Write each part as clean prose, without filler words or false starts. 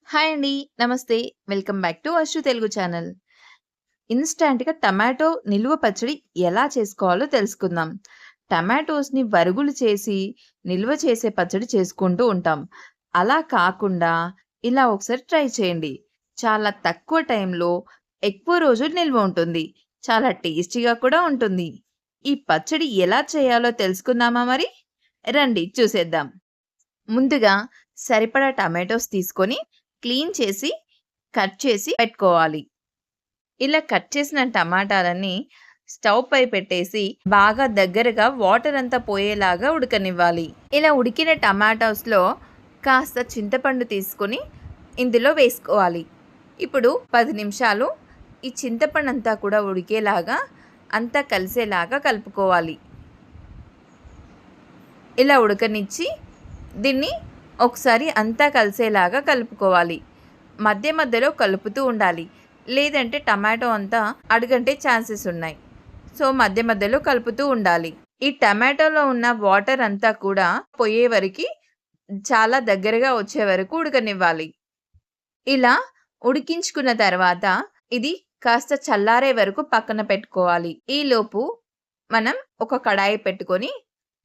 Hi అండి. నమస్తే. Welcome back to Ashru Telugu channel. ఇన్‌స్టాంట్‌గా టమాటో నిలువ పచ్చడి ఎలా చేసుకోవాలో తెలుసుకుందాం. టమాటోస్‌ని వరుగులు చేసి నిల్వ చేసే పచ్చడి చేసుకుంటూ ఉంటాం. అలా కాకుండా ఇలా ఒకసారి ట్రై చేయండి. చాలా తక్కువ టైంలో ఎక్కువ రోజులు నిల్వ ఉంటుంది. చాలా టేస్టీగా కూడా ఉంటుంది. ఈ పచ్చడి ఎలా చేయాలో తెలుసుకుందామా మరి? రండి చూసేద్దాం. ముందుగా సరిపడా టమాటోస్ తీసుకొని క్లీన్ చేసి, కట్ చేసి పెట్టుకోవాలి. ఇలా కట్ చేసిన టమాటాలన్నీ స్టవ్ పై పెట్టేసి బాగా దగ్గరగా వాటర్ అంతా పోయేలాగా ఉడకనివ్వాలి. ఇలా ఉడికిన టమాటోస్‌లో కాస్త చింతపండు తీసుకొని ఇందులో వేసుకోవాలి. ఇప్పుడు 10 నిమిషాలు ఈ చింతపండంతా కూడా ఉడికేలాగా అంతా కలిసేలాగా కలుపుకోవాలి. ఇలా ఉడకనిచ్చి దీన్ని ఒకసారి అంతా కలిసేలాగా కలుపుకోవాలి. మధ్య మధ్యలో కలుపుతూ ఉండాలి. లేదంటే టమాటో అంతా అడుగంటే ఛాన్సెస్ ఉన్నాయి. సో, మధ్య మధ్యలో కలుపుతూ ఉండాలి. ఈ టమాటోలో ఉన్న వాటర్ అంతా కూడా పోయే వరకి చాలా దగ్గరగా వచ్చే వరకు ఉడకనివ్వాలి. ఇలా ఉడికించుకున్న తర్వాత ఇది కాస్త చల్లారే వరకు పక్కన పెట్టుకోవాలి. ఈలోపు మనం ఒక కడాయి పెట్టుకొని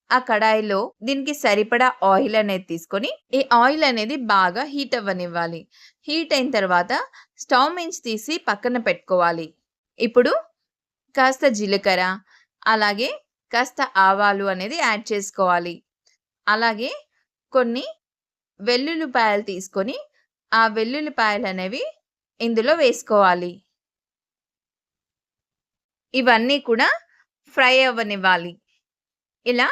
ఆ కడాయిలో దీనికి సరిపడా ఆయిల్ అనేది తీసుకొని, ఈ ఆయిల్ అనేది బాగా హీట్ అవ్వనివ్వాలి. హీట్ అయిన తర్వాత స్టవ్ మించి తీసి పక్కన పెట్టుకోవాలి. ఇప్పుడు కాస్త జీలకర్ర, అలాగే కాస్త ఆవాలు అనేది యాడ్ చేసుకోవాలి. అలాగే కొన్ని వెల్లుల్లిపాయలు తీసుకొని, ఆ వెల్లుల్లిపాయలనేవి ఇందులో వేసుకోవాలి. ఇవన్నీ కూడా ఫ్రై అవ్వనివ్వాలి. ఇలా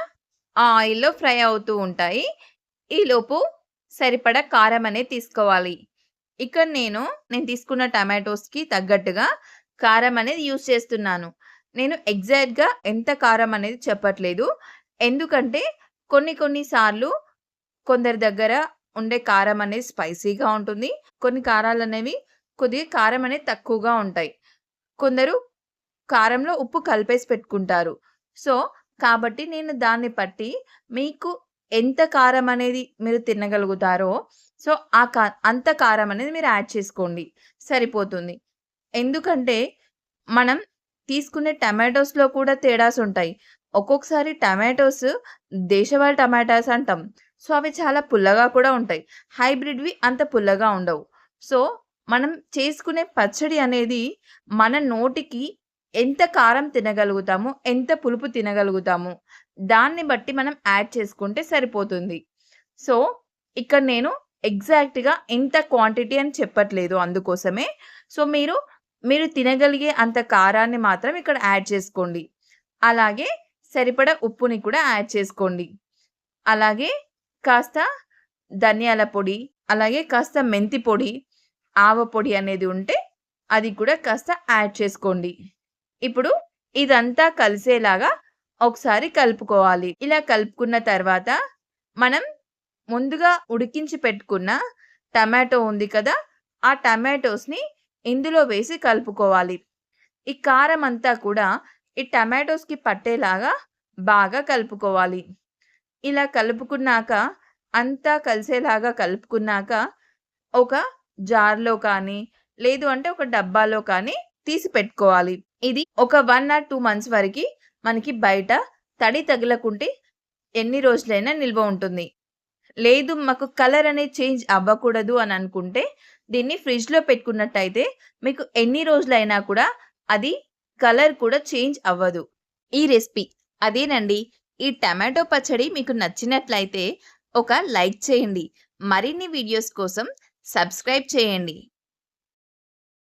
ఆ ఆయిల్‌లో ఫ్రై అవుతూ ఉంటాయి. ఈలోపు సరిపడా కారం అనేది తీసుకోవాలి. ఇక్కడ నేను తీసుకున్న టమాటోస్‌కి తగ్గట్టుగా కారం అనేది యూజ్ చేస్తున్నాను. నేను ఎగ్జాక్ట్‌గా ఎంత కారం అనేది చెప్పట్లేదు. ఎందుకంటే కొన్ని సార్లు కొందరి దగ్గర ఉండే కారం అనేది స్పైసీగా ఉంటుంది. కొన్ని కారాలనేవి కొద్దిగా కారం అనేది తక్కువగా ఉంటాయి. కొందరు కారంలో ఉప్పు కలిపేసి పెట్టుకుంటారు. సో, కాబట్టి నేను దాన్ని బట్టి మీకు ఎంత కారం అనేది మీరు తినగలుగుతారో, సో, అంత కారం అనేది మీరు యాడ్ చేసుకోండి. సరిపోతుంది. ఎందుకంటే మనం తీసుకునే టమాటోస్‌లో కూడా తేడాస్ ఉంటాయి. ఒక్కొక్కసారి టమాటోస్ దేశవాళీ టమాటాస్ అంటాం. సో, అవి చాలా పుల్లగా కూడా ఉంటాయి. హైబ్రిడ్‌వి అంత పుల్లగా ఉండవు. సో, మనం చేసుకునే పచ్చడి అనేది మన నోటికి ఎంత కారం తినగలుగుతాము, ఎంత పులుపు తినగలుగుతాము, దాన్ని బట్టి మనం యాడ్ చేసుకుంటే సరిపోతుంది. సో, ఇక్కడ నేను ఎగ్జాక్ట్‌గా ఇంత క్వాంటిటీ అని చెప్పట్లేదు అందుకోసమే. సో, మీరు తినగలిగే అంత కారాన్ని మాత్రం ఇక్కడ యాడ్ చేసుకోండి. అలాగే సరిపడా ఉప్పుని కూడా యాడ్ చేసుకోండి. అలాగే కాస్త ధనియాల పొడి, అలాగే కాస్త మెంతి పొడి, ఆవ పొడి అనేది ఉంటే అది కూడా కాస్త యాడ్ చేసుకోండి. ఇప్పుడు ఇదంతా కలిసేలాగా ఒకసారి కలుపుకోవాలి. ఇలా కలుపుకున్న తర్వాత మనం ముందుగా ఉడికించి పెట్టుకున్న టమాటో ఉంది కదా! ఆ టమాటోస్‌ని ఇందులో వేసి కలుపుకోవాలి. ఈ కారం అంతా కూడా ఈ టమాటోస్‌కి పట్టేలాగా బాగా కలుపుకోవాలి. ఇలా కలుపుకున్నాక అంతా కలిసేలాగా కలుపుకున్నాక ఒక జార్‌లో కానీ, లేదు అంటే ఒక డబ్బాలో కానీ తీసి పెట్టుకోవాలి. ఇది ఒక 1 ఆర్ 2 మంత్స్ వరకి మనకి బయట తడి తగలకుంటే ఎన్ని రోజులైనా నిల్వ ఉంటుంది. లేదు మాకు కలర్ అనేది చేంజ్ అవ్వకూడదు అని అనుకుంటే దీన్ని ఫ్రిడ్జ్‌లో పెట్టుకున్నట్టయితే మీకు ఎన్ని రోజులైనా కూడా అది కలర్ కూడా చేంజ్ అవ్వదు. ఈ రెసిపీ అదేనండి. ఈ టమాటో పచ్చడి మీకు నచ్చినట్లయితే ఒక లైక్ చేయండి. మరిన్ని వీడియోస్ కోసం సబ్స్క్రైబ్ చేయండి.